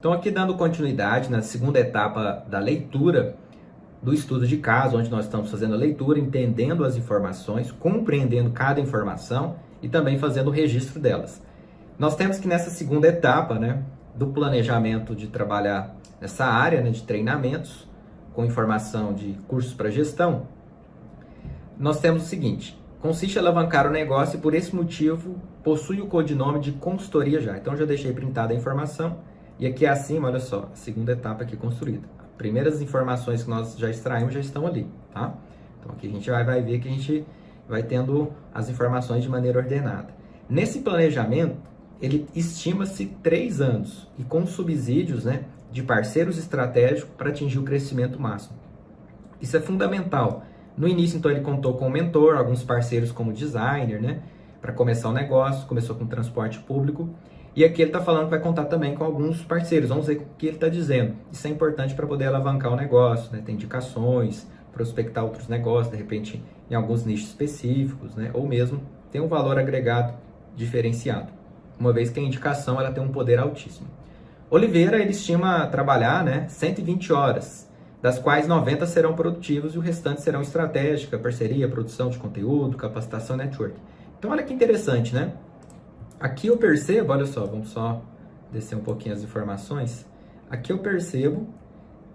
Então, aqui dando continuidade na segunda etapa da leitura do estudo de caso, onde nós estamos fazendo a leitura, entendendo as informações, compreendendo cada informação e também fazendo o registro delas. Nós temos que nessa segunda etapa, do planejamento de trabalhar nessa área, de treinamentos, com informação de cursos para gestão, nós temos o seguinte: consiste em alavancar o negócio e por esse motivo possui o codinome de consultoria já. Então, já deixei printada a informação. E aqui acima, olha só, a segunda etapa aqui construída. As primeiras informações que nós já extraímos já estão ali, tá? Então aqui a gente vai ver que a gente vai tendo as informações de maneira ordenada. Nesse planejamento, ele estima-se 3 anos e com subsídios, de parceiros estratégicos para atingir o crescimento máximo. Isso é fundamental. No início, então, ele contou com um mentor, alguns parceiros como designer, para começar o negócio, começou com transporte público. E aqui ele está falando que vai contar também com alguns parceiros. Vamos ver o que ele está dizendo. Isso é importante para poder alavancar o negócio, ter indicações, prospectar outros negócios, de repente em alguns nichos específicos, ou mesmo ter um valor agregado diferenciado, uma vez que a indicação ela tem um poder altíssimo. Oliveira, ele estima trabalhar 120 horas, das quais 90 serão produtivos e o restante serão estratégica, parceria, produção de conteúdo, capacitação e network. Então olha que interessante, Aqui eu percebo, olha só, vamos só descer um pouquinho as informações. Aqui eu percebo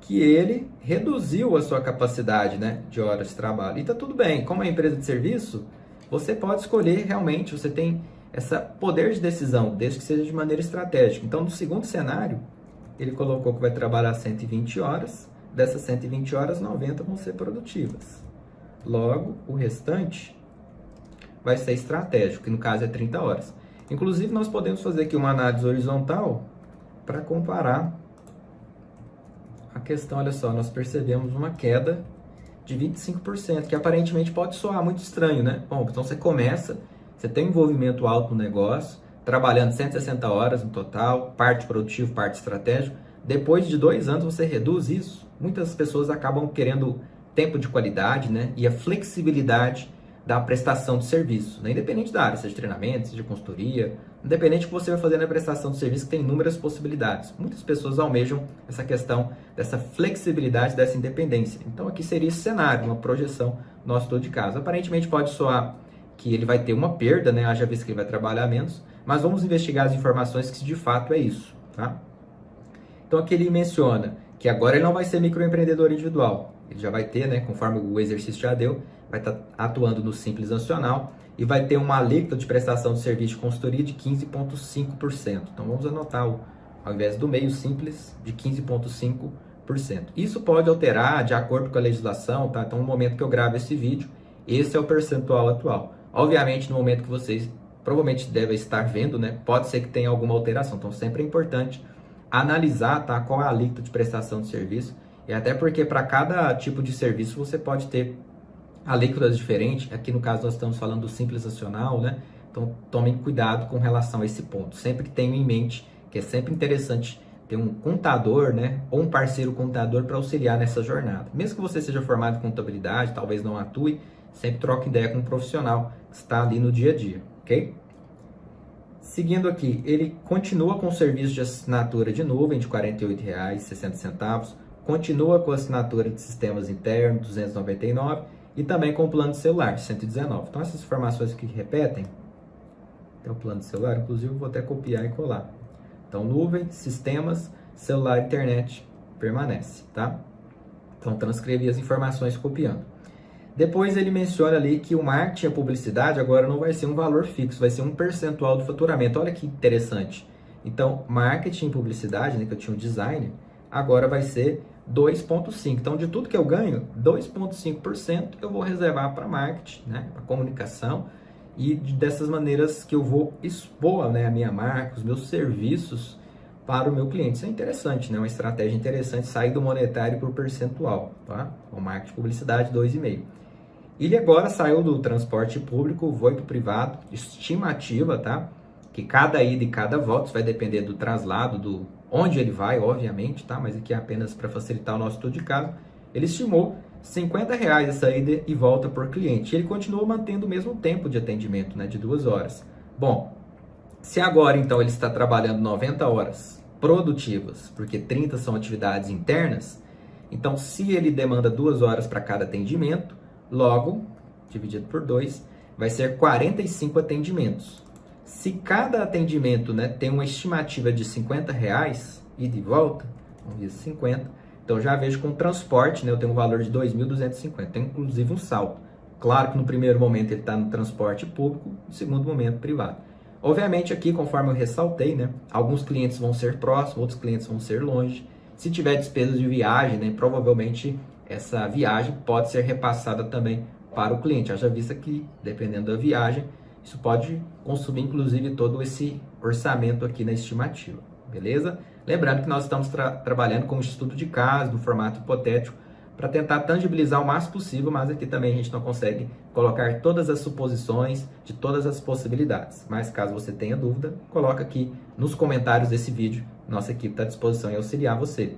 que ele reduziu a sua capacidade, de horas de trabalho. E tá tudo bem, como é empresa de serviço, você pode escolher realmente, você tem esse poder de decisão, desde que seja de maneira estratégica. Então, no segundo cenário, ele colocou que vai trabalhar 120 horas, dessas 120 horas, 90 vão ser produtivas. Logo, o restante vai ser estratégico, que no caso é 30 horas. Inclusive, nós podemos fazer aqui uma análise horizontal para comparar a questão. Olha só, nós percebemos uma queda de 25%, que aparentemente pode soar muito estranho, Bom, então você começa, você tem um envolvimento alto no negócio, trabalhando 160 horas no total, parte produtivo, parte estratégico. Depois de 2 anos, você reduz isso. Muitas pessoas acabam querendo tempo de qualidade, e a flexibilidade da prestação de serviço, independente da área, seja de treinamento, seja de consultoria, independente do que você vai fazer na prestação de serviço, que tem inúmeras possibilidades. Muitas pessoas almejam essa questão dessa flexibilidade, dessa independência. Então aqui seria esse cenário, uma projeção nosso estudo de caso. Aparentemente pode soar que ele vai ter uma perda, haja visto que ele vai trabalhar menos, mas vamos investigar as informações que de fato é isso, tá? Então aqui ele menciona que agora ele não vai ser microempreendedor individual, ele já vai ter, conforme o exercício já deu, vai estar atuando no Simples Nacional e vai ter uma alíquota de prestação de serviço de consultoria de 15,5%. Então vamos anotar, ao invés do meio simples, de 15,5%. Isso pode alterar de acordo com a legislação, tá? Então no momento que eu gravo esse vídeo, esse é o percentual atual. Obviamente, no momento que vocês provavelmente devem estar vendo, pode ser que tenha alguma alteração. Então sempre é importante analisar, tá, qual é a alíquota de prestação de serviço, e até porque para cada tipo de serviço você pode ter alíquotas diferentes. Aqui no caso nós estamos falando do Simples Nacional, Então tomem cuidado com relação a esse ponto. Sempre tenham em mente que é sempre interessante ter um contador, ou um parceiro contador para auxiliar nessa jornada. Mesmo que você seja formado em contabilidade, talvez não atue, sempre troque ideia com um profissional que está ali no dia a dia, ok? Seguindo aqui, ele continua com o serviço de assinatura de nuvem de R$ 48,60, continua com a assinatura de sistemas internos, R$ 299, e também com o plano de celular, 119. Então, essas informações aqui repetem. Tem o plano de celular, inclusive eu vou até copiar e colar. Então, nuvem, sistemas, celular, internet, permanece, tá? Então, transcrevi as informações copiando. Depois ele menciona ali que o marketing e a publicidade agora não vai ser um valor fixo, vai ser um percentual do faturamento. Olha que interessante. Então, marketing e publicidade, que eu tinha um designer, agora vai ser 2,5%. Então, de tudo que eu ganho, 2,5% eu vou reservar para marketing, para comunicação, e dessas maneiras que eu vou expor a minha marca, os meus serviços para o meu cliente. Isso é interessante, uma estratégia interessante, sair do monetário para o percentual, tá? O marketing e publicidade, 2,5%. Ele agora saiu do transporte público, foi para o privado, estimativa, tá? Que cada ida e cada volta vai depender do traslado, do onde ele vai, obviamente, tá? Mas aqui é apenas para facilitar o nosso estudo de caso. Ele estimou R$ 50 essa ida e volta por cliente. Ele continua mantendo o mesmo tempo de atendimento, de 2 horas. Bom, se agora então ele está trabalhando 90 horas produtivas, porque 30 são atividades internas. Então, se ele demanda 2 horas para cada atendimento, logo, dividido por 2, vai ser 45 atendimentos. Se cada atendimento, né, tem uma estimativa de R$50 e de volta, vamos ver 50, então já vejo com o transporte, né, eu tenho um valor de 2.250, tem inclusive um saldo. Claro que no primeiro momento ele está no transporte público, no segundo momento privado. Obviamente aqui, conforme eu ressaltei, né, alguns clientes vão ser próximos, outros clientes vão ser longe. Se tiver despesas de viagem, né, provavelmente essa viagem pode ser repassada também para o cliente. Haja vista que, dependendo da viagem, isso pode consumir inclusive todo esse orçamento aqui na estimativa, beleza? Lembrando que nós estamos trabalhando com um estudo de caso, no formato hipotético, para tentar tangibilizar o máximo possível, mas aqui também a gente não consegue colocar todas as suposições de todas as possibilidades. Mas caso você tenha dúvida, coloca aqui nos comentários desse vídeo, nossa equipe está à disposição em auxiliar você.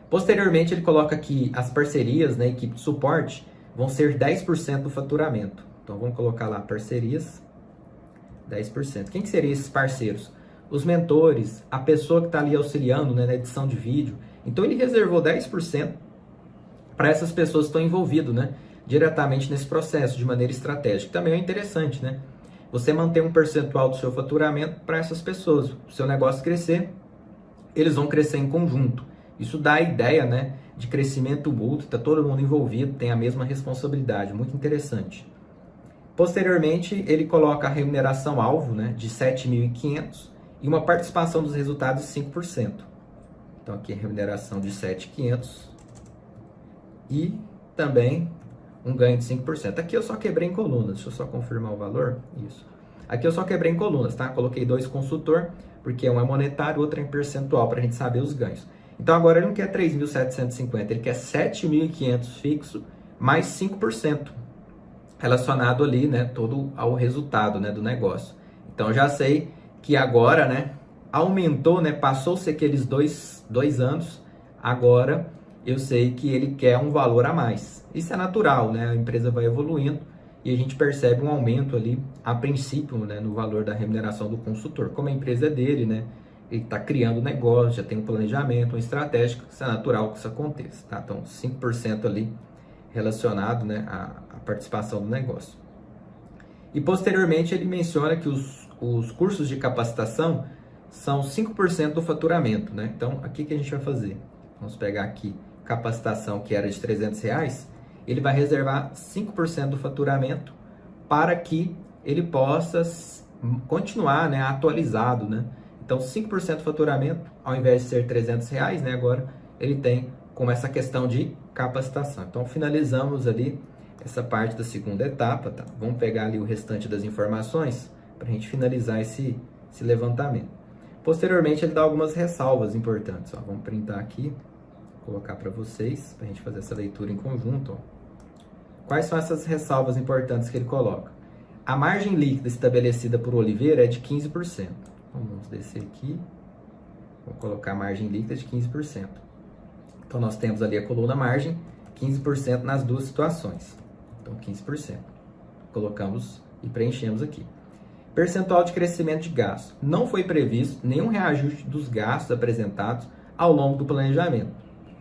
Posteriormente, ele coloca aqui as parcerias, né, equipe de suporte, vão ser 10% do faturamento. Então vamos colocar lá parcerias, 10%. Quem que seriam esses parceiros? Os mentores, a pessoa que está ali auxiliando, né, na edição de vídeo. Então ele reservou 10% para essas pessoas que estão envolvidas, né, diretamente nesse processo, de maneira estratégica. Também é interessante, né? Você manter um percentual do seu faturamento para essas pessoas. O seu negócio crescer, eles vão crescer em conjunto. Isso dá a ideia, né, de crescimento mútuo, está todo mundo envolvido, tem a mesma responsabilidade, muito interessante. Posteriormente, ele coloca a remuneração alvo, né, de 7.500 e uma participação dos resultados de 5%. Então aqui a remuneração de 7.500 e também um ganho de 5%. Aqui eu só quebrei em colunas, deixa eu só confirmar o valor. Isso. Aqui eu só quebrei em colunas, tá? Coloquei 2 consultor, porque um é monetário, outro é em percentual, para a gente saber os ganhos. Então agora ele não quer 3.750, ele quer 7.500 fixo, mais 5%, relacionado ali, né, todo ao resultado, né, do negócio. Então já sei que agora, né, aumentou, né, passou-se aqueles dois anos, agora eu sei que ele quer um valor a mais. Isso é natural, né? A empresa vai evoluindo e a gente percebe um aumento ali, a princípio, né, no valor da remuneração do consultor. Como a empresa é dele, né, ele está criando negócio, já tem um planejamento, uma estratégia, isso é natural que isso aconteça, tá? Então, 5% ali relacionado, né, à participação do negócio. E posteriormente ele menciona que os cursos de capacitação são 5% do faturamento, né? Então, aqui que a gente vai fazer? Vamos pegar aqui capacitação que era de R$300, ele vai reservar 5% do faturamento para que ele possa continuar, né, atualizado, né? Então, 5% do faturamento, ao invés de ser R$300, né, agora ele tem como essa questão de capacitação. Então, finalizamos ali essa parte da segunda etapa, tá? Vamos pegar ali o restante das informações para a gente finalizar esse levantamento. Posteriormente, ele dá algumas ressalvas importantes, ó. Vamos printar aqui, colocar para vocês, para a gente fazer essa leitura em conjunto, ó. Quais são essas ressalvas importantes que ele coloca? A margem líquida estabelecida por Oliveira é de 15%. Então, vamos descer aqui, vou colocar a margem líquida de 15%. Então, nós temos ali a coluna margem, 15% nas duas situações. Então, 15%. Colocamos e preenchemos aqui. Percentual de crescimento de gastos. Não foi previsto nenhum reajuste dos gastos apresentados ao longo do planejamento.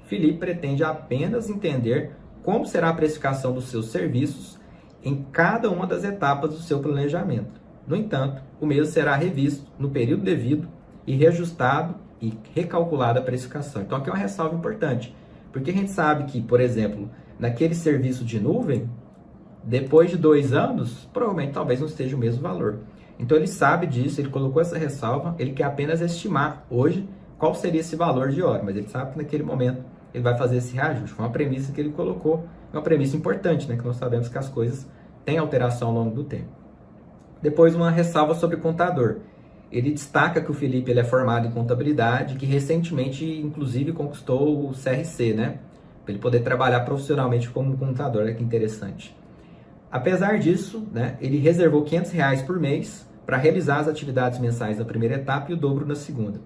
Felipe pretende apenas entender como será a precificação dos seus serviços em cada uma das etapas do seu planejamento. No entanto, o mesmo será revisto no período devido e reajustado e recalculada a precificação. Então, aqui é uma ressalva importante, porque a gente sabe que, por exemplo, naquele serviço de nuvem, depois de 2 anos, provavelmente talvez não esteja o mesmo valor. Então, ele sabe disso, ele colocou essa ressalva, ele quer apenas estimar hoje qual seria esse valor de hora, mas ele sabe que naquele momento ele vai fazer esse reajuste. Foi uma premissa que ele colocou, uma premissa importante, né, que nós sabemos que as coisas têm alteração ao longo do tempo. Depois, uma ressalva sobre o contador. Ele destaca que o Felipe ele é formado em contabilidade, que recentemente, inclusive, conquistou o CRC, né? Para ele poder trabalhar profissionalmente como contador, olha que interessante. Apesar disso, né, ele reservou R$500 por mês para realizar as atividades mensais na primeira etapa e o dobro na segunda.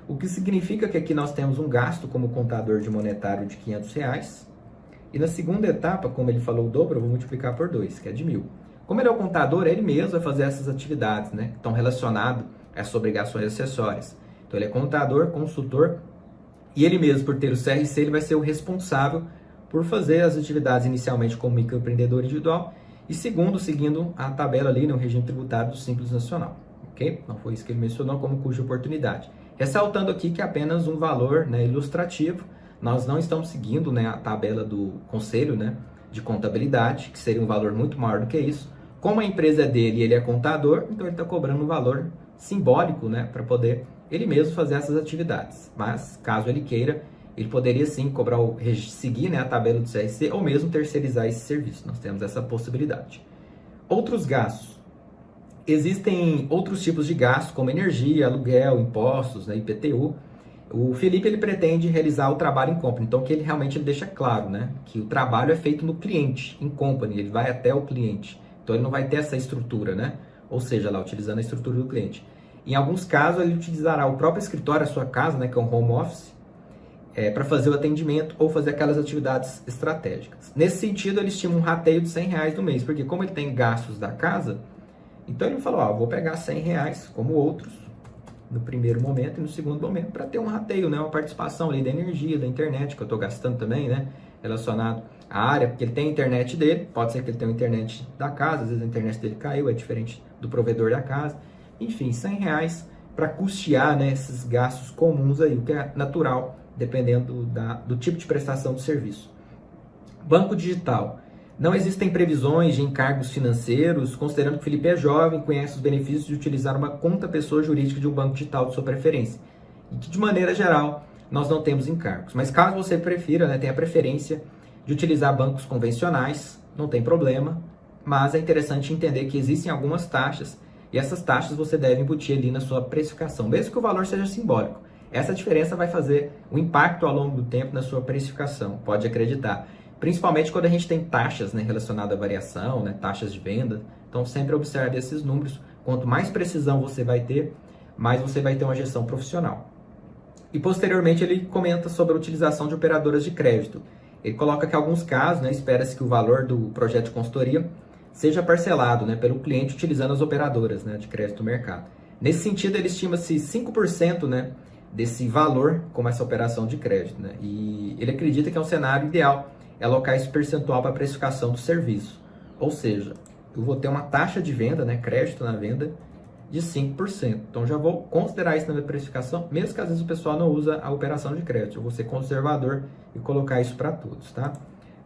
O que significa que aqui nós temos um gasto como contador de monetário de R$500. E na segunda etapa, como ele falou o dobro, eu vou multiplicar por 2, que é de 1.000. Como ele é o contador, ele mesmo vai fazer essas atividades, né, que estão relacionadas a essas obrigações acessórias. Então, Então ele é contador, consultor, e ele mesmo, por ter o CRC, ele vai ser o responsável por fazer as atividades inicialmente como microempreendedor individual e seguindo a tabela ali no regime tributário do Simples Nacional, ok? Não foi isso que ele mencionou como custo de oportunidade. Ressaltando aqui que é apenas um valor, né, ilustrativo, nós não estamos seguindo, né, a tabela do Conselho, né, de Contabilidade, que seria um valor muito maior do que isso. Como a empresa é dele e ele é contador, então ele está cobrando um valor simbólico, né, para poder ele mesmo fazer essas atividades. Mas, caso ele queira, ele poderia sim seguir, né, a tabela do CRC ou mesmo terceirizar esse serviço. Nós temos essa possibilidade. Outros gastos. Existem outros tipos de gastos, como energia, aluguel, impostos, né, IPTU. O Felipe ele pretende realizar o trabalho em company, então que ele realmente deixa claro, né, que o trabalho é feito no cliente, em company, ele vai até o cliente. Então ele não vai ter essa estrutura, né? Ou seja, lá utilizando a estrutura do cliente. Em alguns casos ele utilizará o próprio escritório, a sua casa, né, que é um home office, para fazer o atendimento ou fazer aquelas atividades estratégicas. Nesse sentido, ele estima um rateio de R$100 no mês, porque como ele tem gastos da casa, então ele falou, ó, vou pegar R$100 como outros, no primeiro momento e no segundo momento, para ter um rateio, né, uma participação ali da energia, da internet, que eu estou gastando também, né, relacionado à área, porque ele tem a internet dele, pode ser que ele tenha a internet da casa, às vezes a internet dele caiu, é diferente do provedor da casa, enfim, R$100 para custear, né, esses gastos comuns aí, o que é natural, dependendo do tipo de prestação do serviço. Banco digital. Não existem previsões de encargos financeiros, considerando que o Felipe é jovem, conhece os benefícios de utilizar uma conta pessoa jurídica de um banco digital de sua preferência. E que, de maneira geral, nós não temos encargos. Mas caso você prefira, né, tenha a preferência de utilizar bancos convencionais, não tem problema, mas é interessante entender que existem algumas taxas, e essas taxas você deve embutir ali na sua precificação, mesmo que o valor seja simbólico. Essa diferença vai fazer um impacto ao longo do tempo na sua precificação, pode acreditar. Principalmente quando a gente tem taxas, né, relacionadas à variação, né, taxas de venda. Então sempre observe esses números. Quanto mais precisão você vai ter, mais você vai ter uma gestão profissional. E posteriormente ele comenta sobre a utilização de operadoras de crédito. Ele coloca que em alguns casos, né, espera-se que o valor do projeto de consultoria seja parcelado, né, pelo cliente utilizando as operadoras, né, de crédito do mercado. Nesse sentido, ele estima-se 5%, né, desse valor como essa operação de crédito, né? E ele acredita que é um cenário ideal alocar esse percentual para a precificação do serviço. Ou seja, eu vou ter uma taxa de venda, né, crédito na venda, de 5%. Então já vou considerar isso na minha precificação, mesmo que às vezes o pessoal não usa a operação de crédito. Eu vou ser conservador e colocar isso para todos, tá?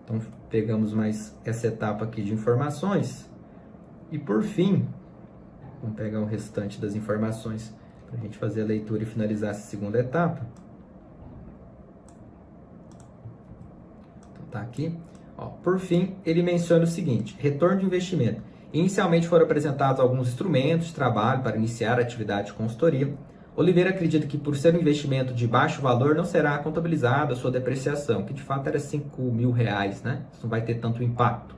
Então pegamos mais essa etapa aqui de informações. E por fim, vamos pegar o restante das informações para a gente fazer a leitura e finalizar essa segunda etapa. Então tá aqui. Ó, por fim, ele menciona o seguinte: retorno de investimento. Inicialmente foram apresentados alguns instrumentos de trabalho para iniciar a atividade de consultoria. Oliveira acredita que por ser um investimento de baixo valor não será contabilizada a sua depreciação, que de fato era R$5.000, né? Isso não vai ter tanto impacto.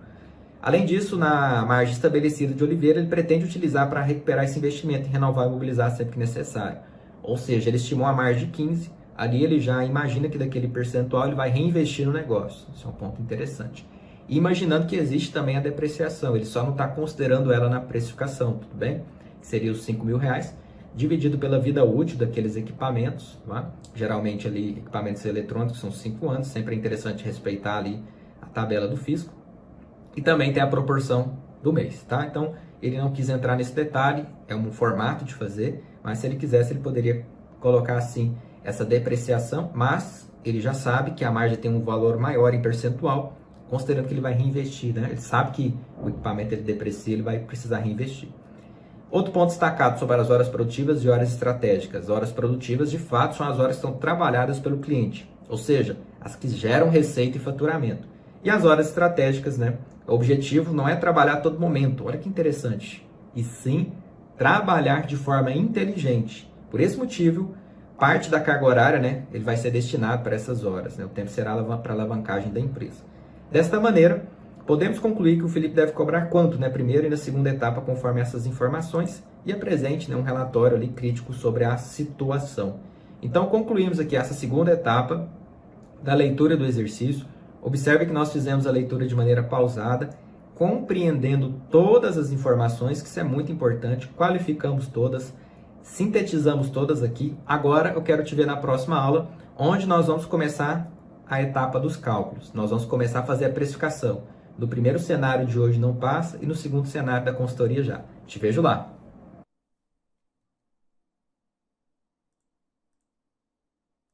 Além disso, na margem estabelecida de Oliveira, ele pretende utilizar para recuperar esse investimento e renovar e mobilizar sempre que necessário. Ou seja, ele estimou a margem de 15%, ali ele já imagina que daquele percentual ele vai reinvestir no negócio. Isso é um ponto interessante. E imaginando que existe também a depreciação, ele só não está considerando ela na precificação, tudo bem? Seria os R$5.000, dividido pela vida útil daqueles equipamentos, tá? Geralmente ali equipamentos eletrônicos são 5 anos, sempre é interessante respeitar ali a tabela do fisco. E também tem a proporção do mês, tá? Então, ele não quis entrar nesse detalhe, é um formato de fazer, mas se ele quisesse, ele poderia colocar assim essa depreciação, mas ele já sabe que a margem tem um valor maior em percentual, considerando que ele vai reinvestir, né? Ele sabe que o equipamento ele deprecia, ele vai precisar reinvestir. Outro ponto destacado sobre as horas produtivas e horas estratégicas. Horas produtivas, de fato, são as horas que são trabalhadas pelo cliente, ou seja, as que geram receita e faturamento. E as horas estratégicas, né? O objetivo não é trabalhar a todo momento, olha que interessante, e sim trabalhar de forma inteligente. Por esse motivo, parte da carga horária, né, ele vai ser destinado para essas horas, né? O tempo será para a alavancagem da empresa. Desta maneira, podemos concluir que o Felipe deve cobrar quanto, né, primeira e na segunda etapa, conforme essas informações, e apresente, né, um relatório ali crítico sobre a situação. Então, concluímos aqui essa segunda etapa da leitura do exercício. Observe que nós fizemos a leitura de maneira pausada, compreendendo todas as informações, que isso é muito importante, qualificamos todas, sintetizamos todas aqui. Agora eu quero te ver na próxima aula, onde nós vamos começar a etapa dos cálculos. Nós vamos começar a fazer a precificação. No primeiro cenário de hoje não passa e no segundo cenário da consultoria já. Te vejo lá.